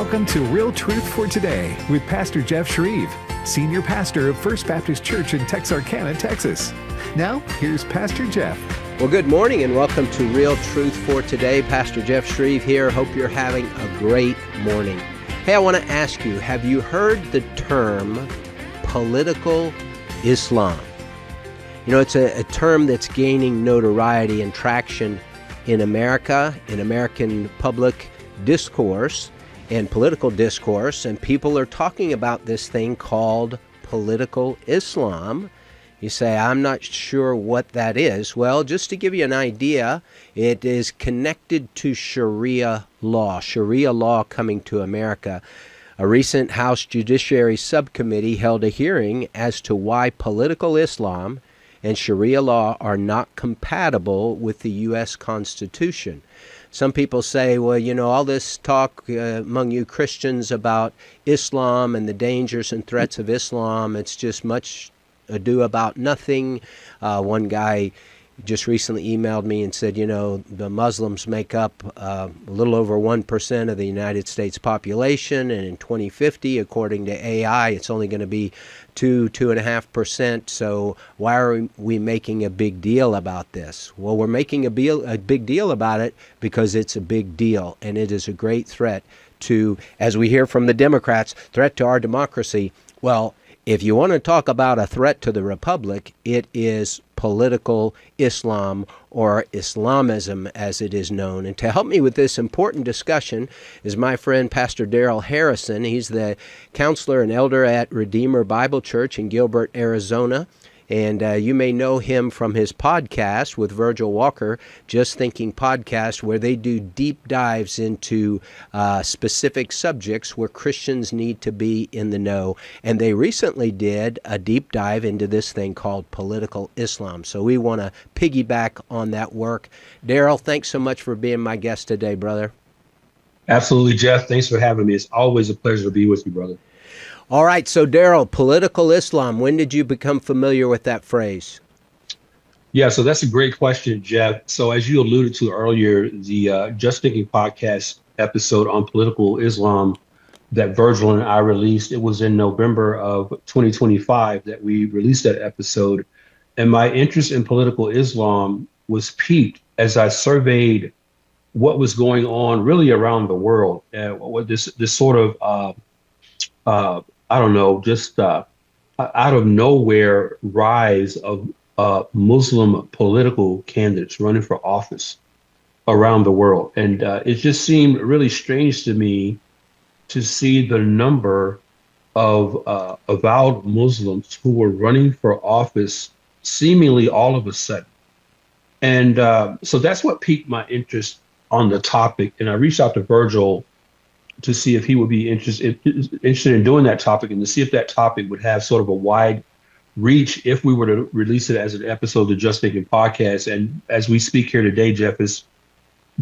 welcome to Real Truth for Today with Pastor Jeff Schreve, Senior Pastor of First Baptist Church in Texarkana, Texas. Now, here's Pastor Jeff. Well, good morning and welcome to Real Truth for Today. Pastor Jeff Schreve here. Hope you're having a great morning. Hey, I want to ask you, have you heard the term political Islam? You know, it's a term that's gaining notoriety and traction in America, in American public discourse and political discourse, and people are talking about this thing called political Islam. You say, I'm not sure what that is. Well, just to give you an idea, it is connected to Sharia law coming to America. A recent House Judiciary Subcommittee held a hearing as to why political Islam and Sharia law are not compatible with the U.S. Constitution. Some people say, well, you know, all this talk among you Christians about Islam and the dangers and threats of Islam, it's just much ado about nothing. One guy just recently emailed me and said, you know, the Muslims make up a little over 1% of the United States population, and in 2050, according to AI, it's only going to be 2.5%. So why are we making a big deal about this? Well, we're making a big deal about it because it's a big deal, and it is a great threat to, as we hear from the Democrats, threat to our democracy. Well, if you want to talk about a threat to the republic, it is political Islam, or Islamism as it is known. And to help me with this important discussion is my friend Pastor Darrell Harrison. He's the counselor and elder at Redeemer Bible Church in Gilbert, Arizona. And you may know him from his podcast with Virgil Walker, Just Thinking Podcast, where they do deep dives into specific subjects where Christians need to be in the know. And they recently did a deep dive into this thing called political Islam. So we want to piggyback on that work. Darrell, thanks so much for being my guest today, brother. Absolutely, Jeff. Thanks for having me. It's always a pleasure to be with you, brother. All right, so Darrell, political Islam, when did you become familiar with that phrase? Yeah, so that's a great question, Jeff. So as you alluded to earlier, the Just Thinking Podcast episode on political Islam that Virgil and I released, it was in November of 2025 that we released that episode. And my interest in political Islam was piqued as I surveyed what was going on really around the world. What this sort of I don't know, just out of nowhere rise of Muslim political candidates running for office around the world. And it just seemed really strange to me to see the number of avowed Muslims who were running for office seemingly all of a sudden. And so that's what piqued my interest on the topic. And I reached out to Virgil to see if he would be interested in doing that topic, and to see if that topic would have sort of a wide reach if we were to release it as an episode of the Just Thinking Podcast. And as we speak here today, Jeff, has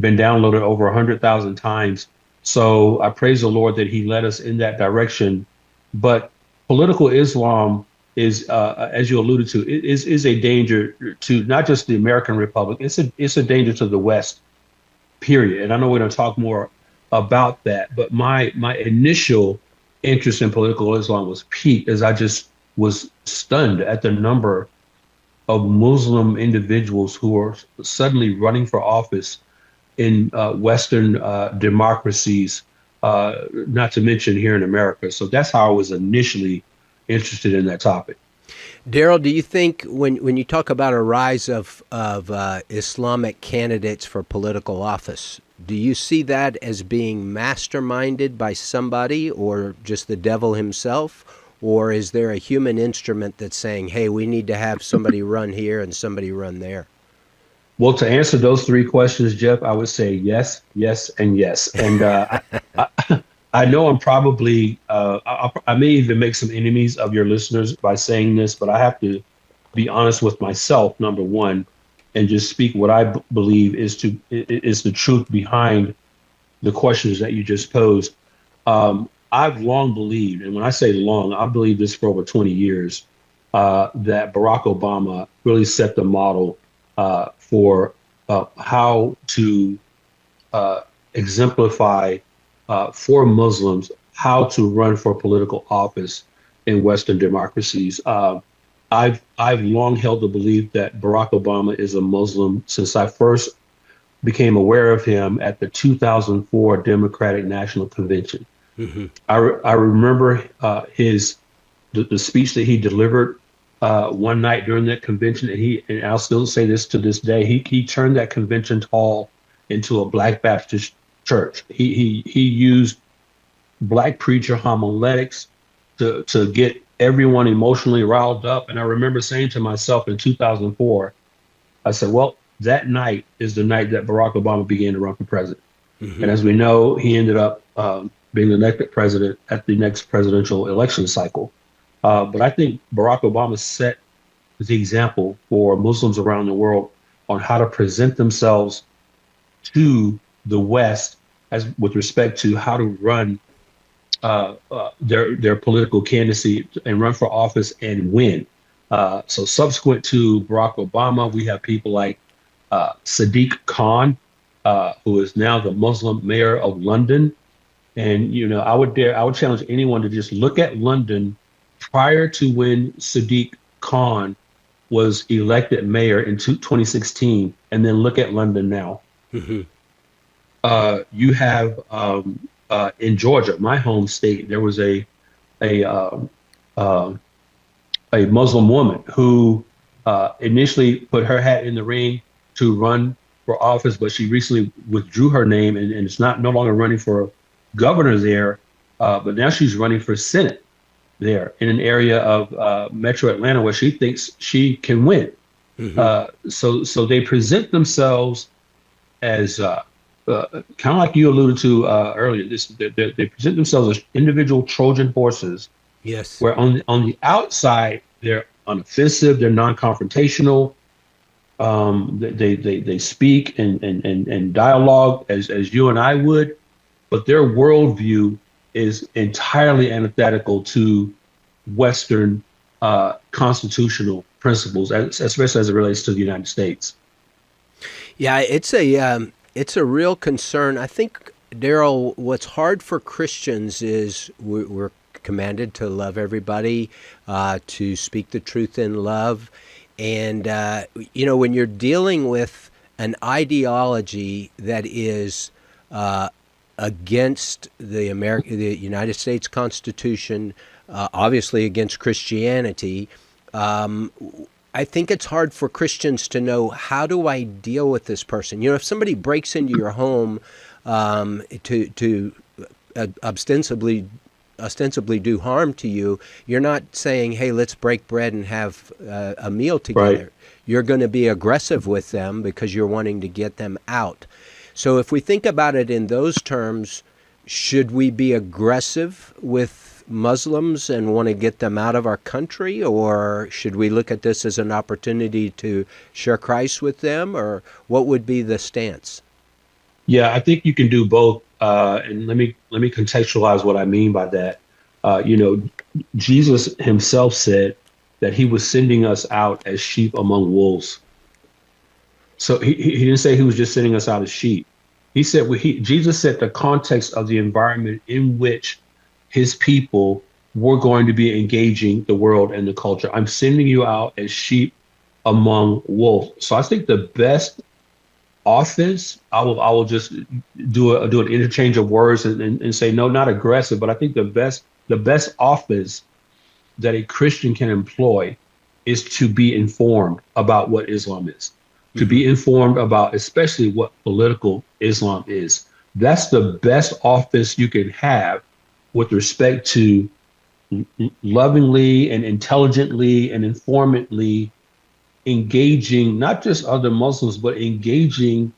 been downloaded over 100,000 times. So I praise the Lord that he led us in that direction. But political Islam is, as you alluded to, is a danger to not just the American Republic. It's a danger to the West, period. And I know we're going to talk more about that, but my initial interest in political Islam was piqued as I just was stunned at the number of Muslim individuals who are suddenly running for office in Western democracies, not to mention here in America. So that's how I was initially interested in that topic. Darrell, do you think when you talk about a rise of Islamic candidates for political office, do you see that as being masterminded by somebody or just the devil himself? Or is there a human instrument that's saying, hey, we need to have somebody run here and somebody run there? Well, to answer those three questions, Jeff, I would say yes, yes, and yes. And I know I'm probably, I may even make some enemies of your listeners by saying this, but I have to be honest with myself, number one, and just speak what I believe is the truth behind the questions that you just posed. I've long believed, and when I say long, I believe this for over 20 years, that Barack Obama really set the model for how to exemplify for Muslims how to run for political office in Western democracies. I've long held the belief that Barack Obama is a Muslim since I first became aware of him at the 2004 Democratic National Convention. Mm-hmm. I remember the speech that he delivered one night during that convention, and I'll still say this to this day. He turned that convention hall into a Black Baptist church. He used Black preacher homiletics to get everyone emotionally riled up. And I remember saying to myself in 2004, I said, well, that night is the night that Barack Obama began to run for president. Mm-hmm. And as we know, he ended up being elected president at the next presidential election cycle. But I think Barack Obama set the example for Muslims around the world on how to present themselves to the West as with respect to how to run their political candidacy and run for office and win. So subsequent to Barack Obama, we have people like Sadiq Khan, who is now the Muslim mayor of London. And, I would challenge anyone to just look at London prior to when Sadiq Khan was elected mayor in 2016, and then look at London now. Mm-hmm. You have in Georgia, my home state, there was a Muslim woman who initially put her hat in the ring to run for office, but she recently withdrew her name and it's no longer running for governor there, but now she's running for Senate there in an area of Metro Atlanta where she thinks she can win. Mm-hmm. So they present themselves as kind of like you alluded to earlier. They present themselves as individual Trojan horses. Yes. Where on the outside they're unoffensive, they're non-confrontational. They speak and dialogue as you and I would, but their worldview is entirely antithetical to Western constitutional principles, especially as it relates to the United States. Yeah, it's a real concern. I think, Darrell, what's hard for Christians is we're commanded to love everybody, to speak the truth in love. And, when you're dealing with an ideology that is against the United States Constitution, obviously against Christianity, I think it's hard for Christians to know, how do I deal with this person? If somebody breaks into your home to ostensibly do harm to you, you're not saying, hey, let's break bread and have a meal together. Right. You're going to be aggressive with them because you're wanting to get them out. So if we think about it in those terms, should we be aggressive with Muslims and want to get them out of our country, or should we look at this as an opportunity to share Christ with them, or what would be the stance? Yeah, I think you can do both. And let me contextualize what I mean by that. Jesus himself said that he was sending us out as sheep among wolves. So he didn't say he was just sending us out as sheep. He said Jesus set the context of the environment in which his people were going to be engaging the world and the culture. I'm sending you out as sheep among wolves. So I think the best offense, I will just do an interchange of words and say, no, not aggressive, but I think the best offense that a Christian can employ is to be informed about what Islam is, to be informed about especially what political Islam is. That's the best offense you can have with respect to lovingly and intelligently and informedly engaging not just other Muslims, but engaging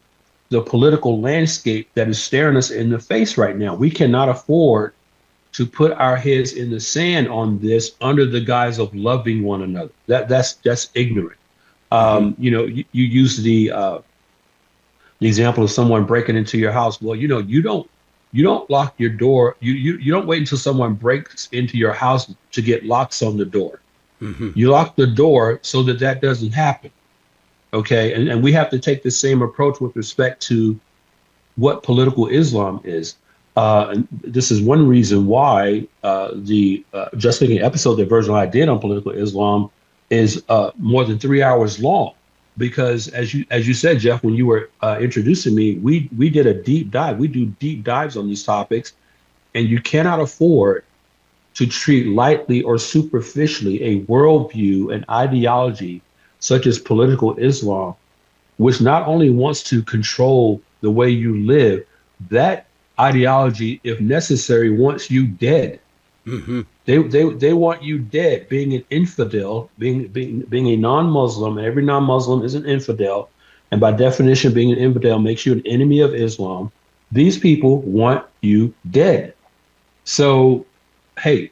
the political landscape that is staring us in the face right now. We cannot afford to put our heads in the sand on this under the guise of loving one another. That's ignorant. You use the example of someone breaking into your house. Well, you don't lock your door. You don't wait until someone breaks into your house to get locks on the door. Mm-hmm. You lock the door so that doesn't happen. Okay. And we have to take the same approach with respect to what political Islam is. And this is one reason why the Just Thinking episode that Virgil and I did on political Islam is more than 3 hours long. Because as you said, Jeff, when you were introducing me, we did a deep dive. We do deep dives on these topics, and you cannot afford to treat lightly or superficially a worldview and ideology such as political Islam, which not only wants to control the way you live, that ideology, if necessary, wants you dead. Hmm. They want you dead, being an infidel, being a non-Muslim, and every non-Muslim is an infidel. And by definition, being an infidel makes you an enemy of Islam. These people want you dead. So, hey,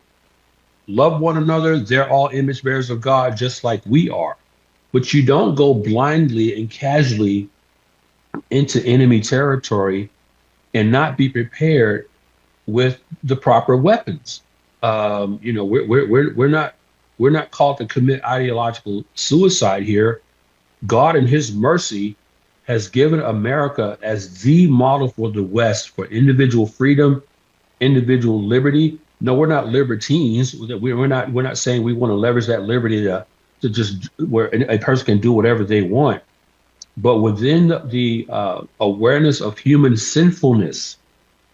love one another. They're all image bearers of God, just like we are. But you don't go blindly and casually into enemy territory and not be prepared with the proper weapons. We're not called to commit ideological suicide here. God, in His mercy, has given America as the model for the West for individual freedom, individual liberty. No, we're not libertines. We're not saying we want to leverage that liberty to just where a person can do whatever they want. But within the awareness of human sinfulness,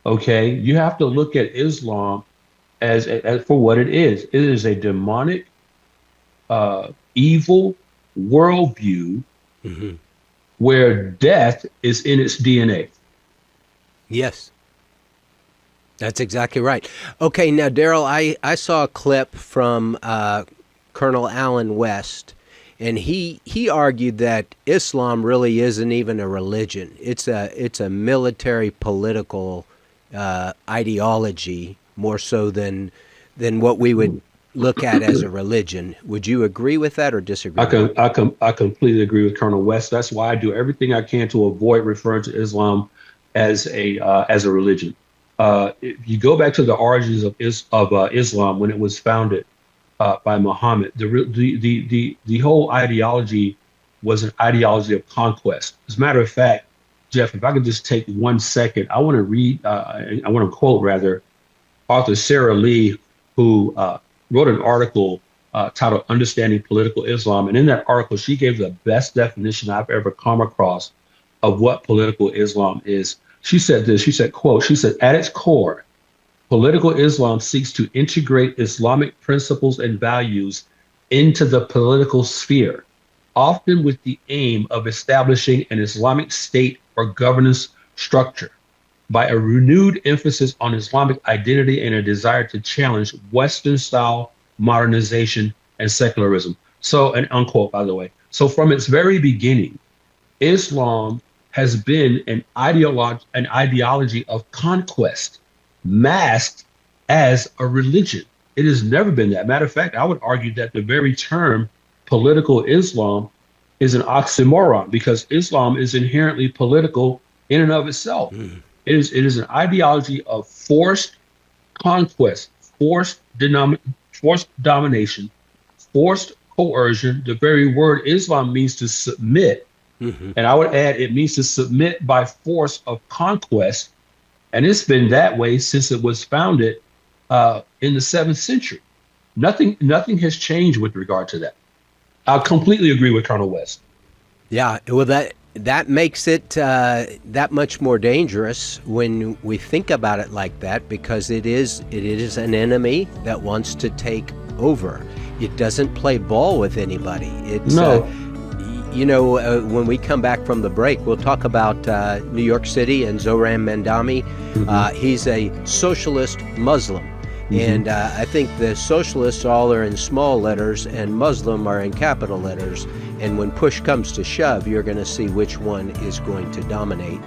okay, you have to look at Islam as for what it is. It is a demonic, evil worldview Hmm. where death is in its DNA. Yes. That's exactly right. Okay, now, Darrell, I saw a clip from Colonel Allen West, and he argued that Islam really isn't even a religion. It's a military political ideology more so than what we would look at as a religion. Would you agree with that or disagree? I completely agree with Colonel West. That's why I do everything I can to avoid referring to Islam as a religion. If you go back to the origins of Islam when it was founded by Muhammad, the whole ideology was an ideology of conquest. As a matter of fact, Jeff, if I could just take 1 second, I want to quote rather, author Sarah Lee, who wrote an article titled "Understanding Political Islam," and in that article, she gave the best definition I've ever come across of what political Islam is. She said this, she said, quote, she said, at its core, political Islam seeks to integrate Islamic principles and values into the political sphere, often with the aim of establishing an Islamic state or governance structure by a renewed emphasis on Islamic identity and a desire to challenge Western-style modernization and secularism. So, and unquote, by the way. So from its very beginning, Islam has been an ideology of conquest, masked as a religion. It has never been that. Matter of fact, I would argue that the very term political Islam is an oxymoron because Islam is inherently political in and of itself. Mm. It is an ideology of forced conquest, forced domination, forced coercion. The very word Islam means to submit. Mm-hmm. And I would add, it means to submit by force of conquest. And it's been that way since it was founded in the 7th century. Nothing has changed with regard to that. I completely agree with Colonel West. Yeah, well, that makes it that much more dangerous when we think about it like that, because it is an enemy that wants to take over. It doesn't play ball with anybody. It's when we come back from the break, we'll talk about New York City and Zohran Mandami. Mm-hmm. He's a socialist Muslim. Mm-hmm. And I think the socialists all are in small letters and Muslim are in capital letters. And when push comes to shove, you're going to see which one is going to dominate.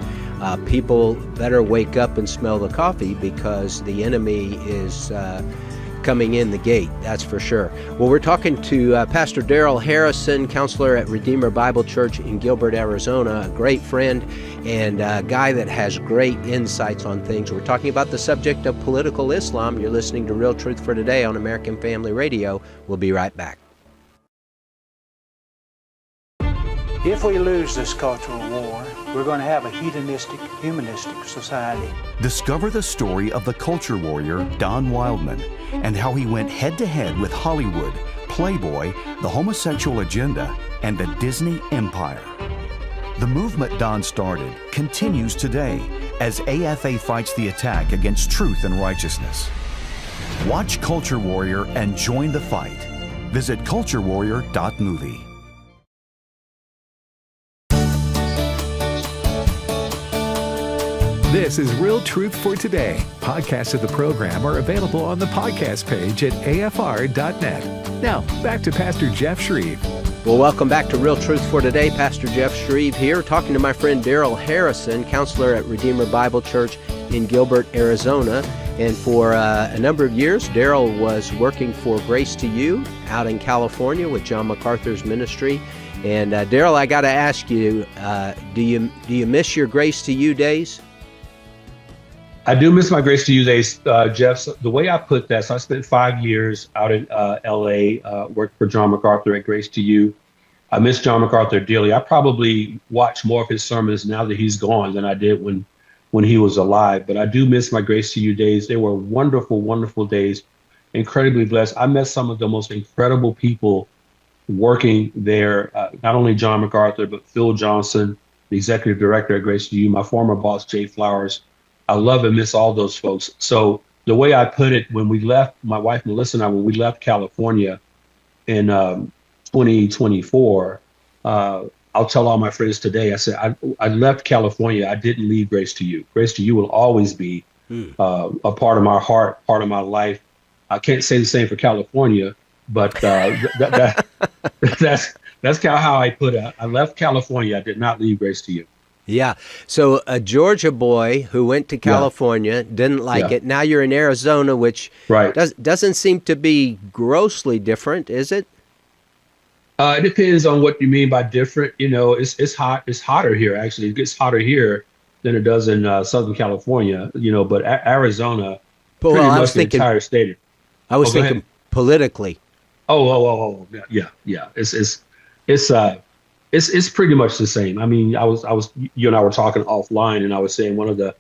People better wake up and smell the coffee because the enemy is coming in the gate, that's for sure. Well, we're talking to Pastor Darrell Harrison, counselor at Redeemer Bible Church in Gilbert, Arizona, a great friend and a guy that has great insights on things. We're talking about the subject of political Islam. You're listening to Real Truth for Today on American Family Radio. We'll be right back. If we lose this cultural war, we're going to have a hedonistic, humanistic society. Discover the story of the culture warrior Don Wildman and how he went head-to-head with Hollywood, Playboy, the homosexual agenda, and the Disney empire. The movement Don started continues today as AFA fights the attack against truth and righteousness. Watch Culture Warrior and join the fight. Visit culturewarrior.movie. This is Real Truth for Today. Podcasts of the program are available on the podcast page at afr.net. Now, back to Pastor Jeff Schreve. Well, welcome back to Real Truth for Today. Pastor Jeff Schreve here, talking to my friend Darrell Harrison, counselor at Redeemer Bible Church in Gilbert, Arizona. And for a number of years, Darrell was working for Grace to You out in California with John MacArthur's ministry. And Darrell, I got to ask you, do you miss your Grace to You days? I do miss my Grace to You days, Jeff. So the way I put that, so I spent 5 years out in L.A., worked for John MacArthur at Grace to You. I miss John MacArthur dearly. I probably watch more of his sermons now that he's gone than I did when he was alive. But I do miss my Grace to You days. They were wonderful, wonderful days, incredibly blessed. I met some of the most incredible people working there, not only John MacArthur, but Phil Johnson, the executive director at Grace to You, my former boss, Jay Flowers. I love and miss all those folks. So the way I put it, when we left, my wife Melissa and I, when we left California in 2024, I'll tell all my friends today, I said, I left California. I didn't leave Grace to You. Grace to You will always be a part of my heart, part of my life. I can't say the same for California, but that's kind of how I put it. I left California. I did not leave Grace to You. Yeah. So a Georgia boy who went to California, didn't like it. Now you're in Arizona, which doesn't seem to be grossly different, is it? It depends on what you mean by different. You know, it's hot. It's hotter here, actually. It gets hotter here than it does in Southern California, you know, but Arizona, pretty much the entire state. I was thinking politically. Yeah. It's pretty much the same. I mean, you and I were talking offline, and I was saying one of the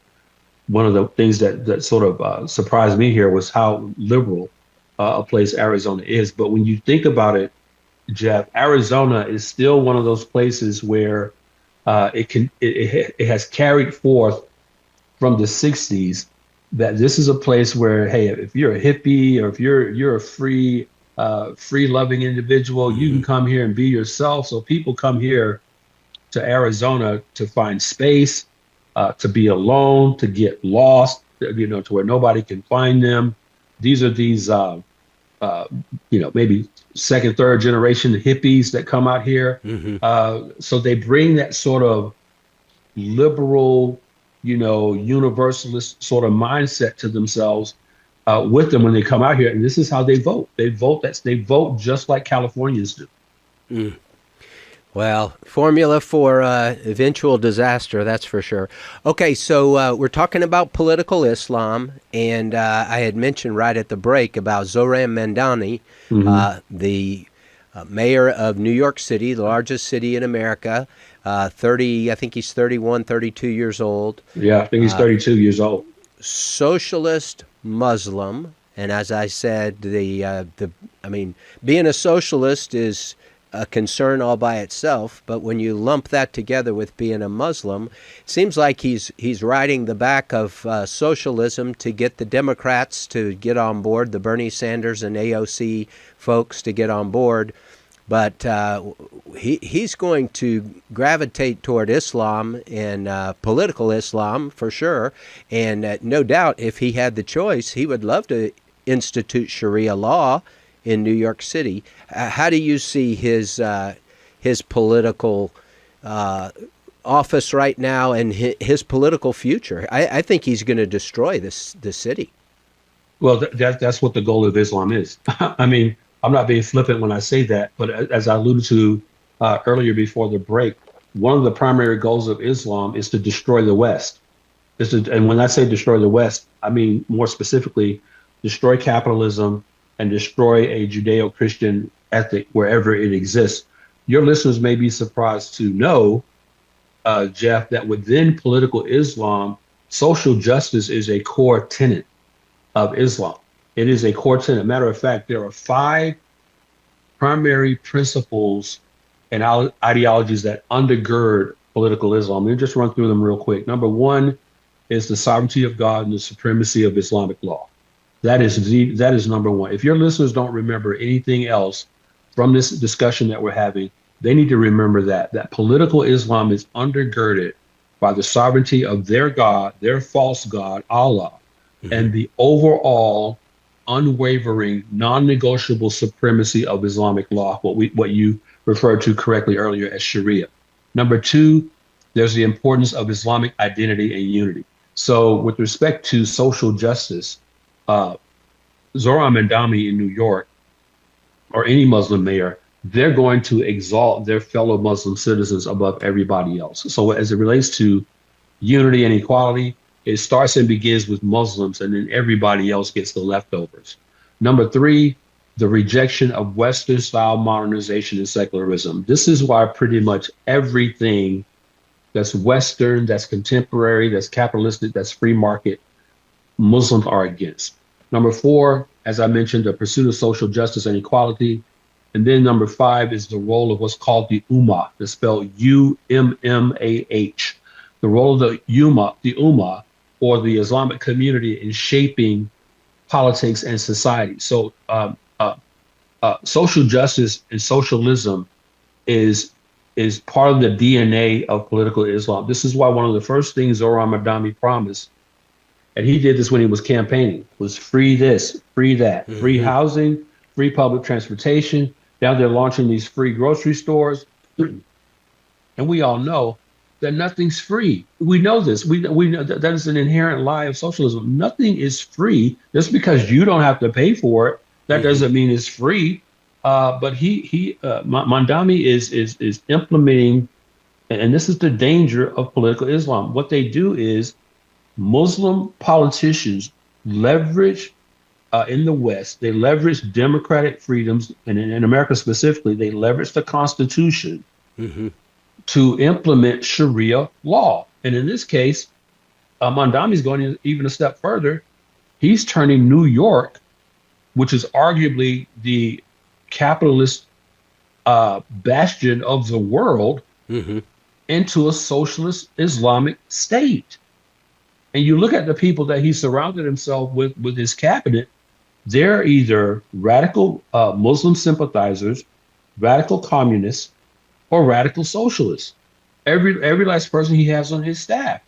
things that sort of surprised me here was how liberal a place Arizona is. But when you think about it, Jeff, Arizona is still one of those places where it has carried forth from the 60s that this is a place where, hey, if you're a hippie or if you're a free-loving individual, you can come here and be yourself. So people come here to Arizona to find space, to be alone, to get lost, you know, to where nobody can find them. These are maybe second, third generation hippies that come out here. So they bring that sort of liberal, universalist sort of mindset to themselves with them when they come out here. And this is how they vote. They vote just like Californians do. Well, formula for eventual disaster, that's for sure. Okay, so we're talking about political Islam, and I had mentioned right at the break about Zohran Mamdani, the mayor of New York City, the largest city in America, I think he's 31, 32 years old. Yeah, I think he's 32 years old. Socialist Muslim, and as I said, being a socialist is a concern all by itself, but when you lump that together with being a Muslim, it seems like he's riding the back of socialism to get the Democrats to get on board, the Bernie Sanders and AOC folks to get on board. But he's going to gravitate toward Islam and political Islam for sure. And no doubt, if he had the choice, he would love to institute Sharia law in New York City. How do you see his political office right now and his political future? I think he's going to destroy the city. Well, that's what the goal of Islam is. I mean, I'm not being flippant when I say that, but as I alluded to earlier before the break, one of the primary goals of Islam is to destroy the West. And when I say destroy the West, I mean more specifically, destroy capitalism and destroy a Judeo-Christian ethic wherever it exists. your listeners may be surprised to know, Jeff, that within political Islam, social justice is a core tenet of Islam. It is a core tenet. Matter of fact, there are 5 primary principles and ideologies that undergird political Islam. Let me just run through them real quick. Number 1 is the sovereignty of God and the supremacy of Islamic law. That is number 1. If your listeners don't remember anything else from this discussion that we're having, they need to remember that political Islam is undergirded by the sovereignty of their God, their false God, Allah, and the overall unwavering, non-negotiable supremacy of Islamic law, what you referred to correctly earlier as Sharia. Number 2, there's the importance of Islamic identity and unity. So with respect to social justice, Zohran Mandami in New York, or any Muslim mayor, they're going to exalt their fellow Muslim citizens above everybody else. So as it relates to unity and equality, it starts and begins with Muslims, and then everybody else gets the leftovers. Number 3, the rejection of Western-style modernization and secularism. This is why pretty much everything that's Western, that's contemporary, that's capitalistic, that's free market, Muslims are against. Number 4, as I mentioned, the pursuit of social justice and equality. And then number 5 is the role of what's called the Ummah, that's spelled U-M-M-A-H. The role of the Ummah, or the Islamic community in shaping politics and society. So social justice and socialism is part of the DNA of political Islam. This is why one of the first things Zohran Mandami promised, and he did this when he was campaigning, was free this, free that, free housing, free public transportation. Now they're launching these free grocery stores. And we all know that nothing's free. We know this. We know that is an inherent lie of socialism. Nothing is free. Just because you don't have to pay for it, that doesn't mean it's free. But Mandami is implementing, and this is the danger of political Islam. What they do is Muslim politicians leverage in the West, they leverage democratic freedoms, and in America specifically, they leverage the Constitution to implement Sharia law. And in this case, Mandami is going even a step further. He's turning New York, which is arguably the capitalist bastion of the world, into a socialist Islamic state. And you look at the people that he surrounded himself with his cabinet, they're either radical Muslim sympathizers, radical communists, or radical socialists. Every last person he has on his staff.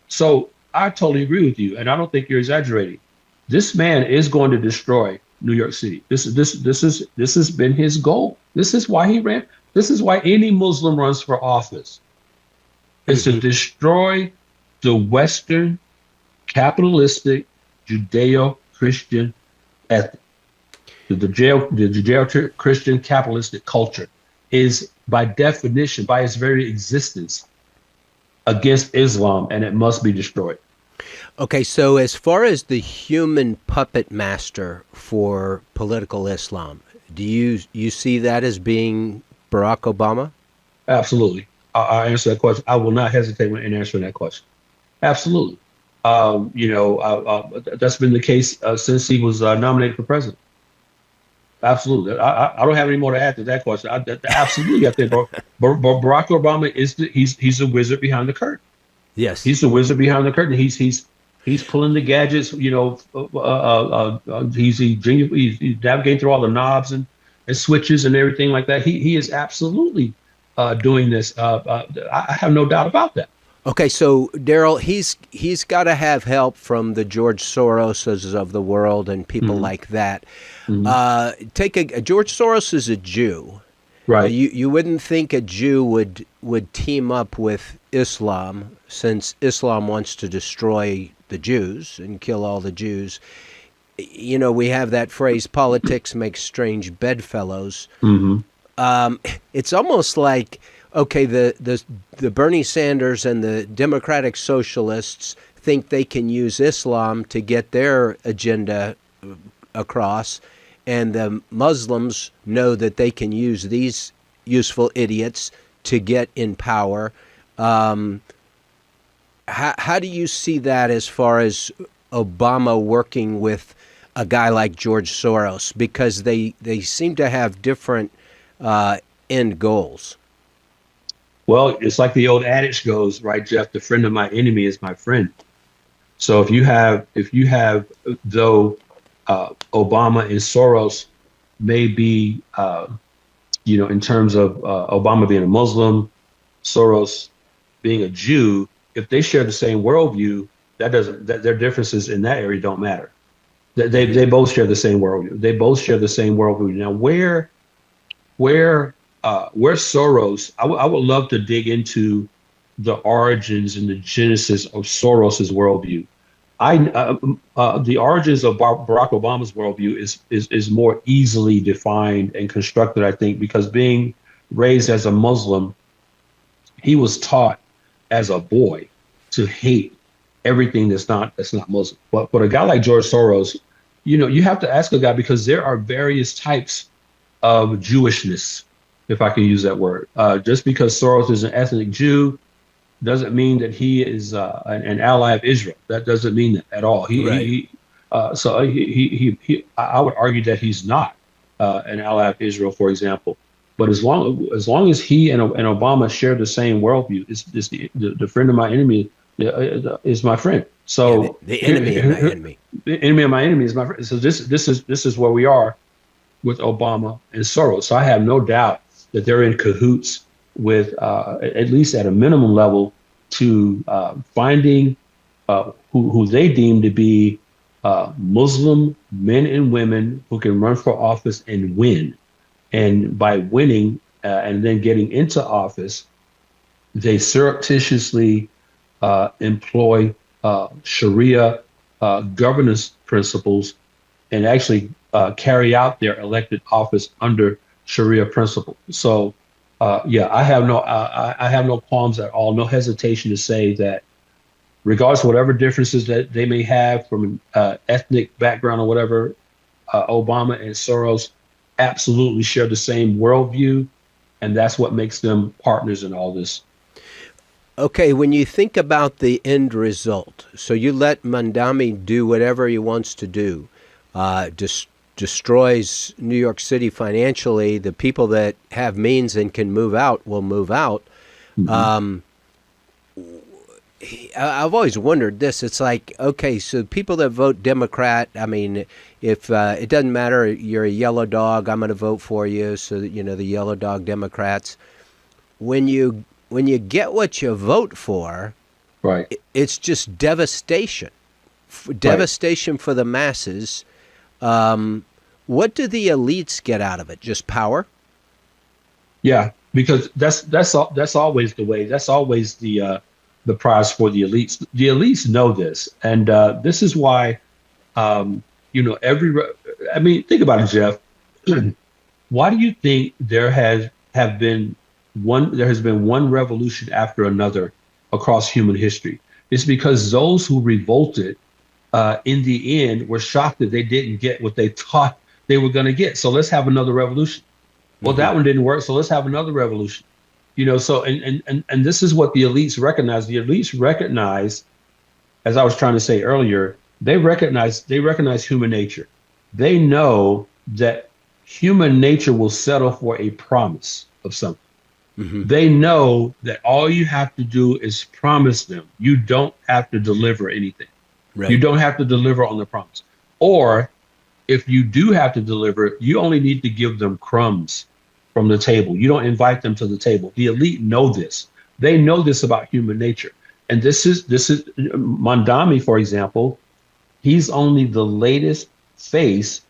So I totally agree with you, and I don't think you're exaggerating. This man is going to destroy New York City. This has been his goal. This is why he ran. This is why any Muslim runs for office. Is to destroy the Western capitalistic Judeo-Christian ethic. The Judeo-Christian capitalistic culture is, by definition, by its very existence, against Islam, and it must be destroyed. Okay, so as far as the human puppet master for political Islam, do you see that as being Barack Obama? Absolutely. I answer that question. I will not hesitate in answering that question. Absolutely. That's been the case since he was nominated for president. Absolutely. I don't have any more to add to that question. Absolutely. I think Barack Obama he's a wizard behind the curtain. Yes. He's the wizard behind the curtain. He's pulling the gadgets, he's navigating through all the knobs and switches and everything like that. He is absolutely doing this. I have no doubt about that. Okay, so Darrell, he's got to have help from the George Soroses of the world and people like that. George Soros is a Jew, right? You wouldn't think a Jew would team up with Islam, since Islam wants to destroy the Jews and kill all the Jews. We have that phrase, politics makes strange bedfellows. It's almost like, okay, the Bernie Sanders and the Democratic Socialists think they can use Islam to get their agenda across, and the Muslims know that they can use these useful idiots to get in power. How do you see that as far as Obama working with a guy like George Soros? Because they seem to have different end goals. Well, it's like the old adage goes, right, Jeff? The friend of my enemy is my friend. So if you have though Obama and Soros may be, in terms of Obama being a Muslim, Soros being a Jew, if they share the same worldview, their differences in that area don't matter. They both share the same worldview. They both share the same worldview. Now, where Soros, I would love to dig into the origins and the genesis of Soros's worldview. The origins of Barack Obama's worldview is more easily defined and constructed, I think, because being raised as a Muslim, he was taught as a boy to hate everything that's not Muslim. But a guy like George Soros, you have to ask a guy, because there are various types of Jewishness, if I can use that word. Just because Soros is an ethnic Jew doesn't mean that he is an ally of Israel. That doesn't mean that at all. I would argue that he's not an ally of Israel, for example. But as long as he and Obama share the same worldview, it's the friend of my enemy is my friend. So the enemy of my enemy. The enemy of my enemy is my friend. So this is where we are with Obama and Soros. So I have no doubt that they're in cahoots with, at least at a minimum level, to finding who they deem to be Muslim men and women who can run for office and win. And by winning and then getting into office, they surreptitiously employ Sharia governance principles and actually carry out their elected office under Sharia principle. So, I have no qualms at all, no hesitation to say that, regardless of whatever differences that they may have from an ethnic background or whatever, Obama and Soros absolutely share the same worldview, and that's what makes them partners in all this. Okay, when you think about the end result, so you let Mandami do whatever he wants to do, destroys New York City financially, the people that have means and can move out will move out. Mm-hmm. I've always wondered this. It's like, okay, so people that vote Democrat, I mean, if it doesn't matter, you're a yellow dog, I'm going to vote for you. So that, the yellow dog Democrats, when you get what you vote for, right, it's just devastation, devastation for the masses. What do the elites get out of it? Just power? Yeah, because that's always the way. That's always the prize for the elites. The elites know this, and this is why, think about it, Jeff. Why do you think there has been one revolution after another across human history? It's because those who revolted in the end were shocked that they didn't get what they thought they were going to get. So let's have another revolution. Well, that one didn't work, so let's have another revolution. So and this is what the elites recognize. The elites recognize, as I was trying to say earlier, they recognize human nature. They know that human nature will settle for a promise of something. Mm-hmm. They know that all you have to do is promise them. You don't have to deliver anything. Right. You don't have to deliver on the promise. Or if you do have to deliver, you only need to give them crumbs from the table. You don't invite them to the table. The elite know this. They know this about human nature. And this is Mandami, for example. He's only the latest face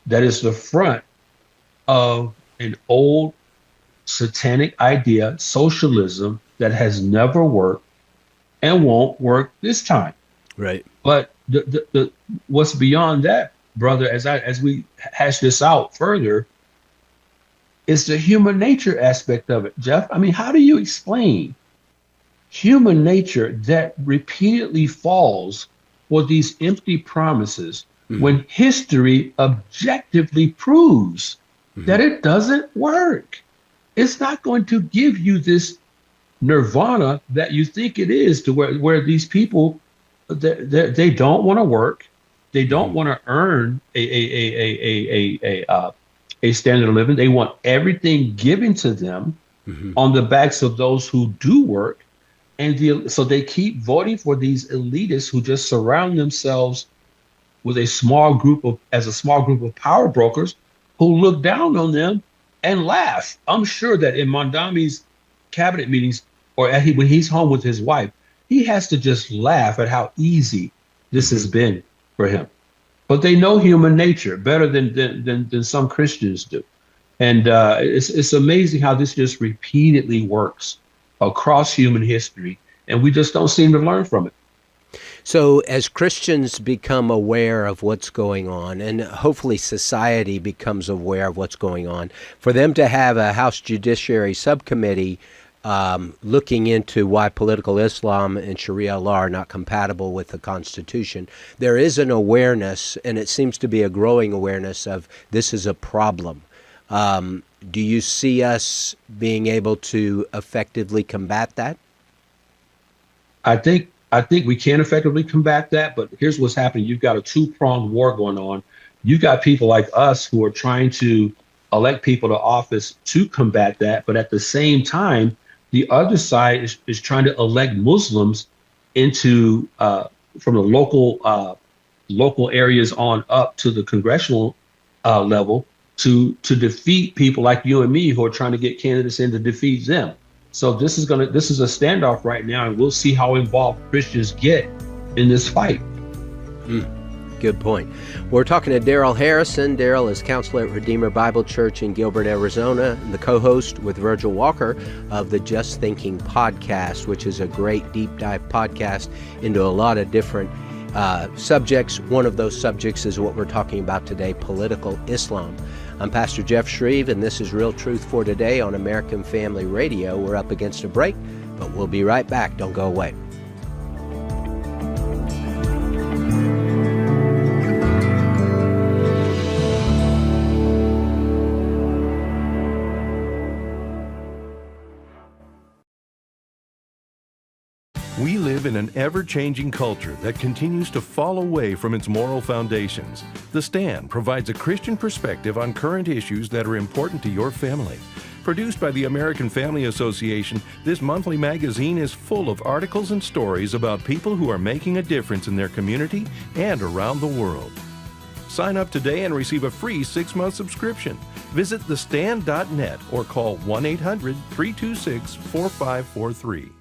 that is the front of an old satanic idea, socialism, that has never worked and won't work this time. Right. But the what's beyond that, brother, as we hash this out further, is the human nature aspect of it, Jeff. I mean, how do you explain human nature that repeatedly falls for these empty promises when history objectively proves that it doesn't work. It's not going to give you this nirvana that you think it is, to where these people, they don't want to work. They don't want to earn a standard of living. They want everything given to them on the backs of those who do work. And so they keep voting for these elitists who just surround themselves with a small group of power brokers who look down on them and laugh. I'm sure that in Mondami's cabinet meetings, or when he's home with his wife, he has to just laugh at how easy this has been for him. But they know human nature better than some Christians do. And it's amazing how this just repeatedly works across human history, and we just don't seem to learn from it. So as Christians become aware of what's going on, and hopefully society becomes aware of what's going on, for them to have a House Judiciary Subcommittee looking into why political Islam and Sharia law are not compatible with the Constitution, there is an awareness, and it seems to be a growing awareness of this is a problem. Do you see us being able to effectively combat that? I think we can effectively combat that, but here's what's happening. You've got a two-pronged war going on. You've got people like us who are trying to elect people to office to combat that, but at the same time, the other side is trying to elect Muslims into from the local areas on up to the congressional level to defeat people like you and me who are trying to get candidates in to defeat them. So this is a standoff right now, and we'll see how involved Christians get in this fight. Good point. We're talking to Darrell Harrison. Darrell is counselor at Redeemer Bible Church in Gilbert, Arizona, and the co-host with Virgil Walker of the Just Thinking podcast, which is a great deep dive podcast into a lot of different subjects. One of those subjects is what we're talking about today, political Islam. I'm Pastor Jeff Schreve, and this is Real Truth for Today on American Family Radio. We're up against a break, but we'll be right back. Don't go away. We live in an ever-changing culture that continues to fall away from its moral foundations. The Stand provides a Christian perspective on current issues that are important to your family. Produced by the American Family Association, this monthly magazine is full of articles and stories about people who are making a difference in their community and around the world. Sign up today and receive a free 6-month subscription. Visit thestand.net or call 1-800-326-4543.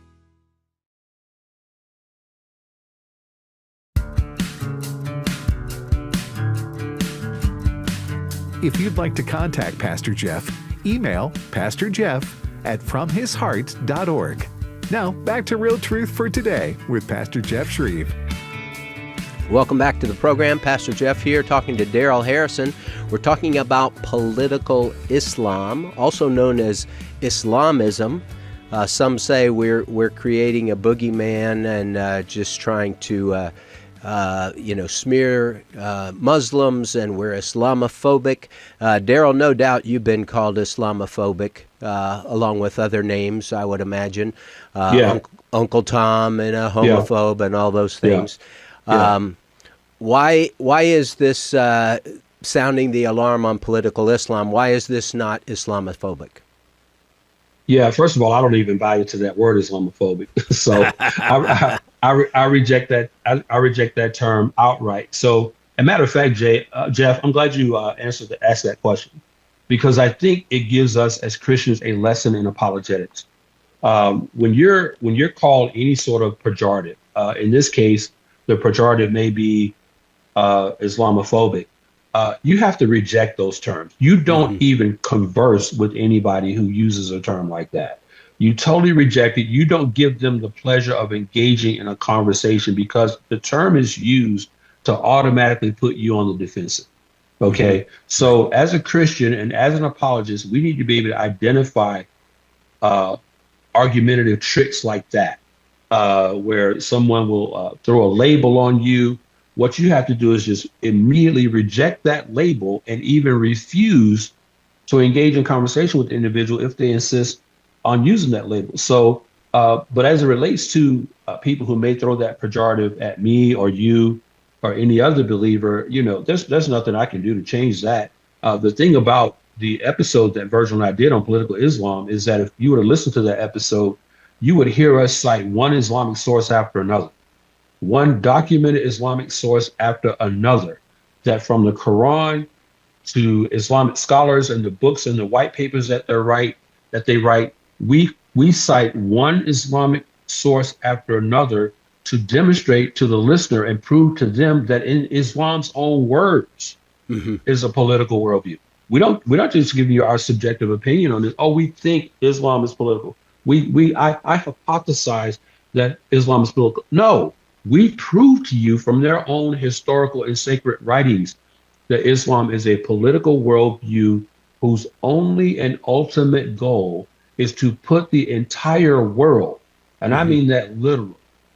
If you'd like to contact Pastor Jeff, email pastorjeff@fromhisheart.org. Now, back to Real Truth for Today with Pastor Jeff Schreve. Welcome back to the program. Pastor Jeff here talking to Darrell Harrison. We're talking about political Islam, also known as Islamism. Some say we're creating a boogeyman and just trying to smear Muslims, and we're Islamophobic. Darrell, no doubt you've been called Islamophobic, along with other names, I would imagine. Uncle Tom and a homophobe and all those things. Why is this sounding the alarm on political Islam? Why is this not Islamophobic? Yeah, first of all, I don't even buy into that word Islamophobic. So I reject that. I reject that term outright. So, as a matter of fact, Jeff, I'm glad you asked that question, because I think it gives us as Christians a lesson in apologetics. When you're called any sort of pejorative, in this case, the pejorative may be Islamophobic. You have to reject those terms. You don't even converse with anybody who uses a term like that. You totally reject it. You don't give them the pleasure of engaging in a conversation, because the term is used to automatically put you on the defensive. Okay. So as a Christian and as an apologist, we need to be able to identify argumentative tricks like that, where someone will throw a label on you. What you have to do is just immediately reject that label and even refuse to engage in conversation with the individual if they insist on using that label. So, but as it relates to people who may throw that pejorative at me or you or any other believer, there's nothing I can do to change that. The thing about the episode that Virgil and I did on political Islam is that if you were to listen to that episode, you would hear us cite one Islamic source after another, one documented Islamic source after another, that from the Quran to Islamic scholars and the books and the white papers that they write, we cite one Islamic source after another to demonstrate to the listener and prove to them that in Islam's own words is a political worldview. We don't just give you our subjective opinion on this. Oh, we think Islam is political. I hypothesize that Islam is political. No, we prove to you from their own historical and sacred writings that Islam is a political worldview whose only and ultimate goal is to put the entire world, and I mean that literally,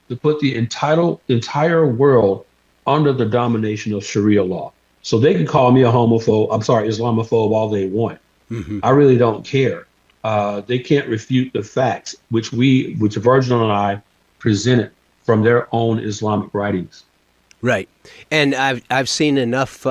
to put the entire world under the domination of Sharia law. So they can call me a Islamophobe all they want. I really don't care. They can't refute the facts, which Virgil and I presented from their own Islamic writings. Right. And I've seen enough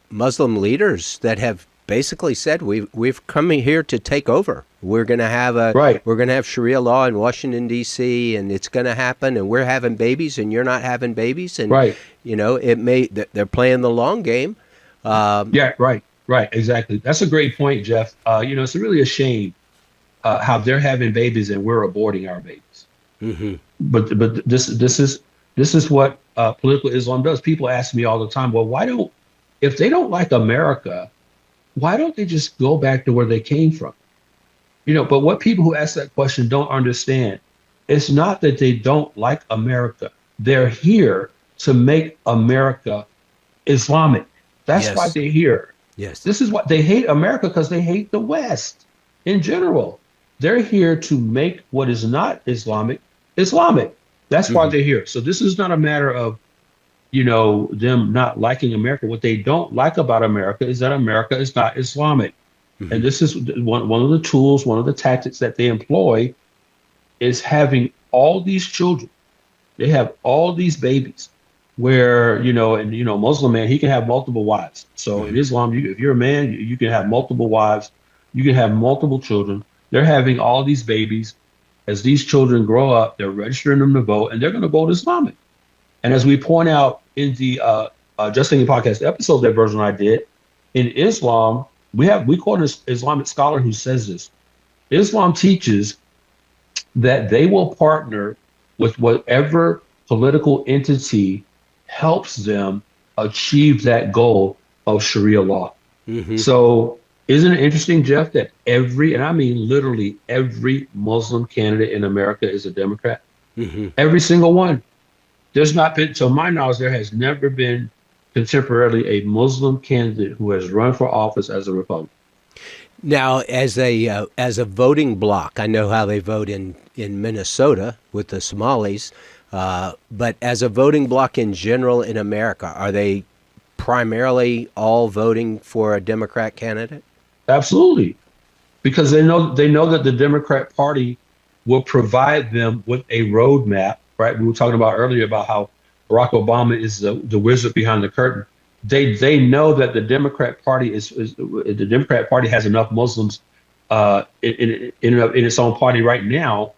Muslim leaders that have basically said we've come here to take over. We're going to have Sharia law in Washington D.C. and it's going to happen, and we're having babies and you're not having babies, and they're playing the long game. Right, exactly. That's a great point, Jeff. It's really a shame how they're having babies and we're aborting our babies. But this is what political Islam does. People ask me all the time, well, if they don't like America, why don't they just go back to where they came from? But what people who ask that question don't understand, it's not that they don't like America. They're here to make America Islamic. That's why they're here. Yes. This is what they hate America, because they hate the West in general. They're here to make what is not Islamic. That's why they're here. So this is not a matter of, them not liking America. What they don't like about America is that America is not Islamic. And this is one of the tools, one of the tactics that they employ is having all these children. They have all these babies where, Muslim man, he can have multiple wives. So in Islam, if you're a man, you can have multiple wives. You can have multiple children. They're having all these babies. As these children grow up, they're registering them to vote, and they're going to vote Islamic. And as we point out in the Just Thinking podcast episode that Virgil and I did, in Islam, we quote an Islamic scholar who says this. Islam teaches that they will partner with whatever political entity helps them achieve that goal of Sharia law. So isn't it interesting, Jeff, that and I mean literally every Muslim candidate in America is a Democrat? Every single one. There's not been, to my knowledge, there has never been contemporarily a Muslim candidate who has run for office as a Republican. Now, as a voting bloc, I know how they vote in Minnesota with the Somalis, but as a voting bloc in general in America, are they primarily all voting for a Democrat candidate? Absolutely, because they know that the Democrat Party will provide them with a roadmap. Right, we were talking about earlier about how Barack Obama is the wizard behind the curtain. They know that the Democrat Party the Democrat Party has enough Muslims in its own party right now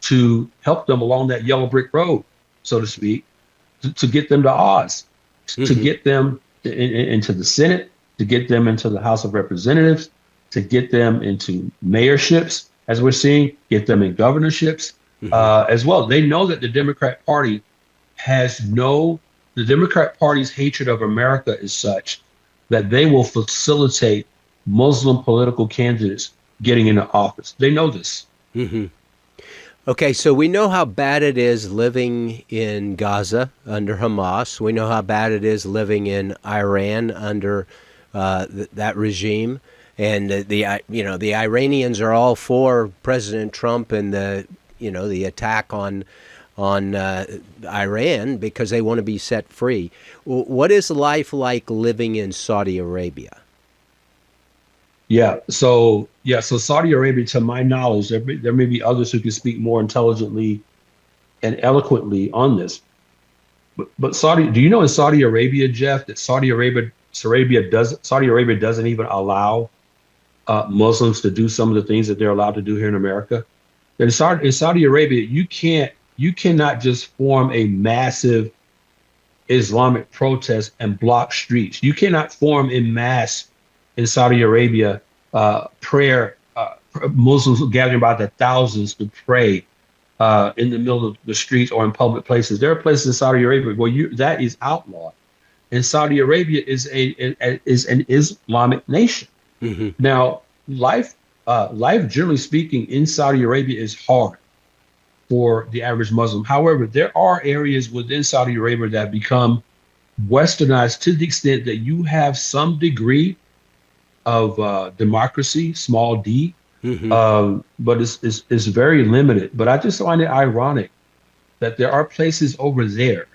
to help them along that yellow brick road, so to speak, to get them to Oz, to get them into the Senate, to get them into the House of Representatives, to get them into mayorships, as we're seeing, get them in governorships as well. They know that the Democrat Party the Democrat Party's hatred of America is such that they will facilitate Muslim political candidates getting into office. They know this. Okay, so we know how bad it is living in Gaza under Hamas. We know how bad it is living in Iran under that regime. And the Iranians are all for President Trump and the attack on Iran because they want to be set free. What is life like living in Saudi Arabia? So Saudi Arabia, to my knowledge, there may be others who can speak more intelligently and eloquently on this. But do you know in Saudi Arabia, Jeff, that Saudi Arabia doesn't even allow Muslims to do some of the things that they're allowed to do here in America? In Saudi Arabia, you cannot just form a massive Islamic protest and block streets. You cannot form in mass in Saudi Arabia prayer, Muslims gathering by the thousands to pray in the middle of the streets or in public places. There are places in Saudi Arabia where that is outlawed. And Saudi Arabia is an Islamic nation. Mm-hmm. Now, life, generally speaking, in Saudi Arabia is hard for the average Muslim. However, there are areas within Saudi Arabia that become westernized to the extent that you have some degree of democracy, small d, but it's very limited. But I just find it ironic that there are places over there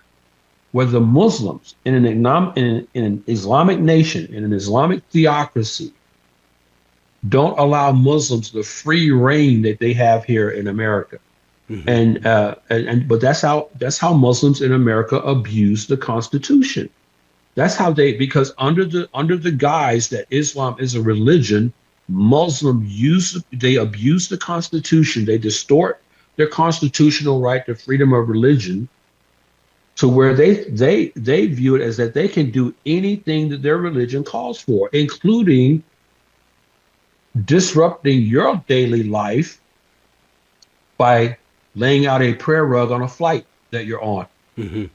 where the Muslims in an Islamic nation, in an Islamic theocracy, don't allow Muslims the free reign that they have here in America. Mm-hmm. But that's how Muslims in America abuse the Constitution. That's how because under the guise that Islam is a religion, they abuse the Constitution. They distort their constitutional right to freedom of religion to where they view it as that they can do anything that their religion calls for, including disrupting your daily life by laying out a prayer rug on a flight that you're on. Mm-hmm.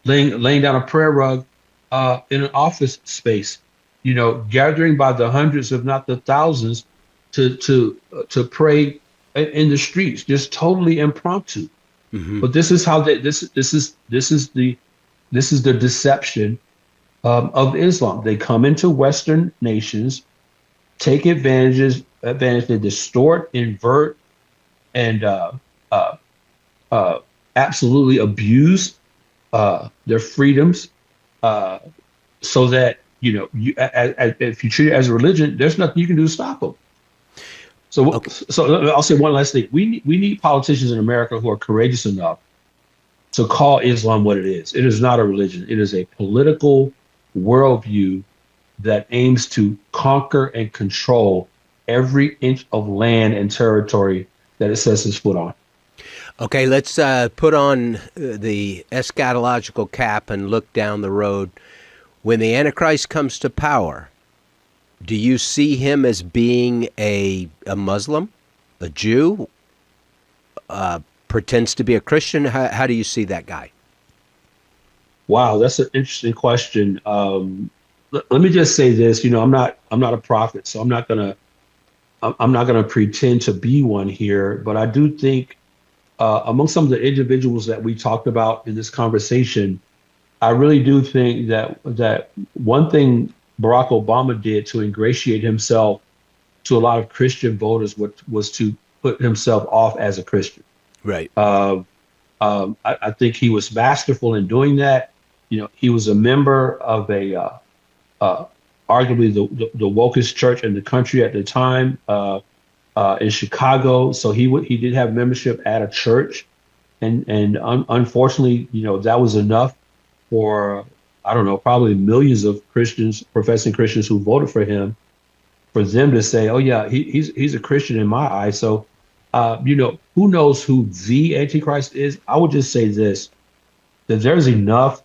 Laying down a prayer rug in an office space, gathering by the hundreds, if not the thousands, to pray in the streets, just totally impromptu. Mm-hmm. But this is how this is the deception of Islam. They come into Western nations, take advantage, they distort, invert, and absolutely abuse their freedoms, so that if you treat it as a religion, there's nothing you can do to stop them. So I'll say one last thing: we need politicians in America who are courageous enough to call Islam what it is. It is not a religion; it is a political worldview that aims to conquer and control every inch of land and territory that it sets its foot on. Okay, let's put on the eschatological cap and look down the road. When the Antichrist comes to power, do you see him as being a Muslim, a Jew, pretends to be a Christian? How do you see that guy? Wow, that's an interesting question. Let me just say this. I'm not a prophet, so I'm not gonna pretend to be one here. But I do think among some of the individuals that we talked about in this conversation, I really do think that one thing Barack Obama did to ingratiate himself to a lot of Christian voters was to put himself off as a Christian. Right. I think he was masterful in doing that. He was a member of arguably the wokest church in the country at the time, in Chicago. So he did have membership at a church, and unfortunately, that was enough for, I don't know, probably millions of Christians, professing Christians who voted for him, for them to say, oh yeah, he's a Christian in my eyes. So, who knows who the Antichrist is? I would just say this, that there's enough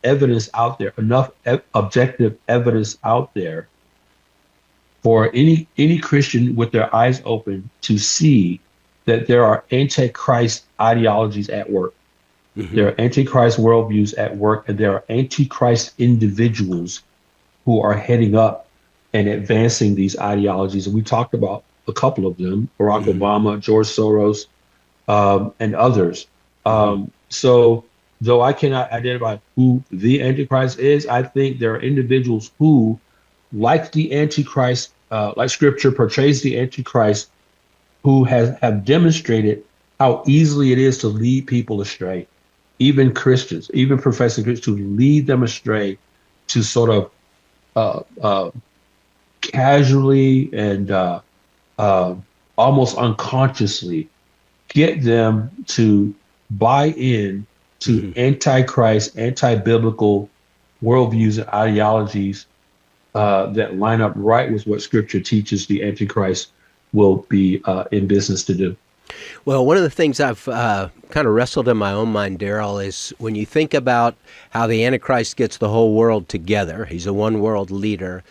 evidence out there, enough objective evidence out there for any Christian with their eyes open to see that there are Antichrist ideologies at work. Mm-hmm. There are Antichrist worldviews at work, and there are Antichrist individuals who are heading up and advancing these ideologies. And we talked about a couple of them: Barack Obama, George Soros, and others. So though I cannot identify who the Antichrist is, I think there are individuals who, like the Antichrist, like Scripture portrays the Antichrist, who have demonstrated how easily it is to lead people astray, even Christians, even professing Christians, to lead them astray, to sort of casually and almost unconsciously get them to buy in to antichrist, anti-biblical worldviews and ideologies that line up right with what Scripture teaches the Antichrist will be in business to do. Well, one of the things I've kind of wrestled in my own mind, Darrell, is when you think about how the Antichrist gets the whole world together, he's a one world leader.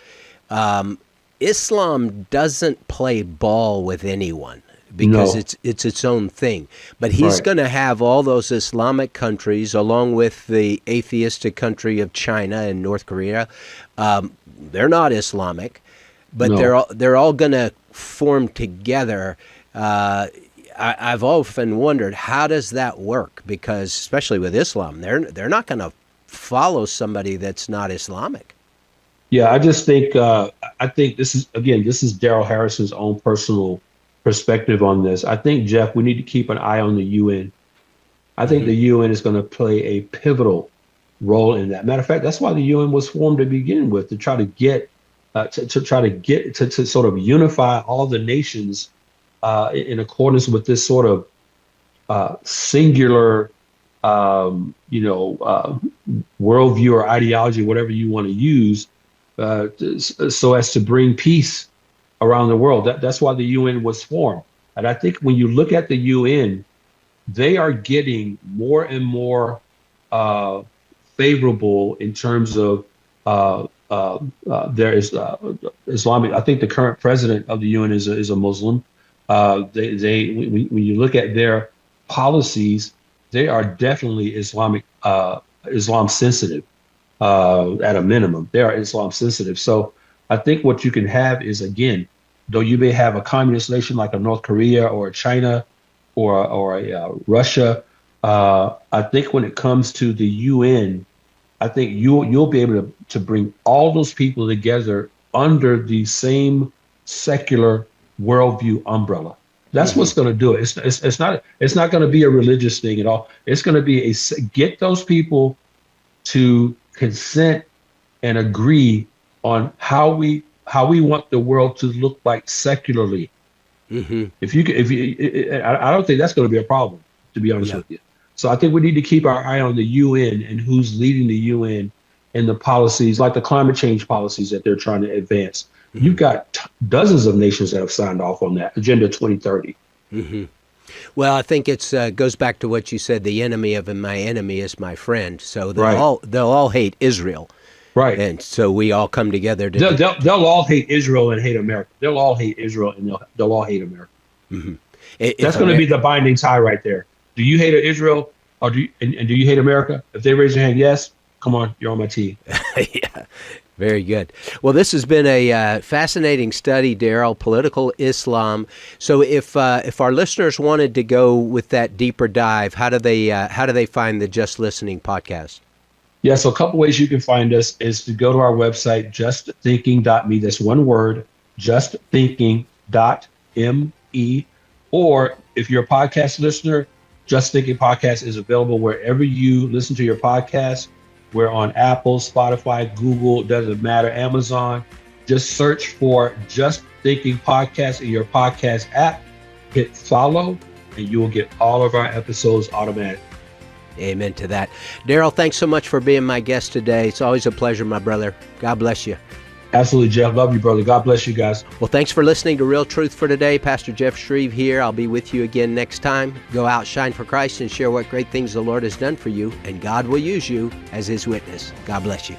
Islam doesn't play ball with anyone because it's its own thing. But he's going to have all those Islamic countries, along with the atheistic country of China and North Korea. They're not Islamic, but they're all going to form together. I've often wondered, how does that work? Because especially with Islam, they're not going to follow somebody that's not Islamic. Yeah, I just think this is Darrell Harrison's own personal perspective on this. I think, Jeff, we need to keep an eye on the UN. I think the UN is going to play a pivotal role in that. Matter of fact, that's why the UN was formed to begin with, to try to get to sort of unify all the nations in accordance with this sort of singular worldview or ideology, whatever you want to use, so as to bring peace around the world. That's why the UN was formed. And I think when you look at the UN, they are getting more and more favorable in terms of there is Islamic. I think the current president of the UN is a Muslim. When you look at their policies, they are definitely Islam sensitive. At a minimum, they are Islam sensitive. So I think what you can have is, again, though you may have a communist nation like a North Korea or a China or a Russia, I think when it comes to the UN, I think you'll be able to bring all those people together under the same secular worldview umbrella. That's what's going to do it. It's not going to be a religious thing at all. It's going to be get those people to consent and agree on how we want the world to look like secularly. I don't think that's going to be a problem, to be honest with you. So I think we need to keep our eye on the UN and who's leading the UN and the policies, like the climate change policies that they're trying to advance. You've got dozens of nations that have signed off on that Agenda 2030. Well, I think it goes back to what you said: the enemy of my enemy is my friend. So they'll all hate Israel, right? And so we all come together to. They'll all hate Israel and hate America. They'll all hate Israel and they'll all hate America. That's going to be the binding tie right there. Do you hate Israel, or do you hate America? If they raise their hand, yes, come on, you're on my team. Yeah. Very good. Well, this has been a fascinating study, Darrell, political Islam. So if our listeners wanted to go with that deeper dive, how do they find the Just Listening podcast? Yeah, so a couple ways you can find us is to go to our website, justthinking.me. That's one word, justthinking.me. Or if you're a podcast listener, Just Thinking Podcast is available wherever you listen to your podcast. We're on Apple, Spotify, Google, doesn't matter, Amazon. Just search for Just Thinking Podcast in your podcast app. Hit follow, and you will get all of our episodes automatically. Amen to that. Darrell, thanks so much for being my guest today. It's always a pleasure, my brother. God bless you. Absolutely, Jeff. Love you, brother. God bless you guys. Well, thanks for listening to Real Truth for Today. Pastor Jeff Schreve here. I'll be with you again next time. Go out, shine for Christ, and share what great things the Lord has done for you, and God will use you as His witness. God bless you.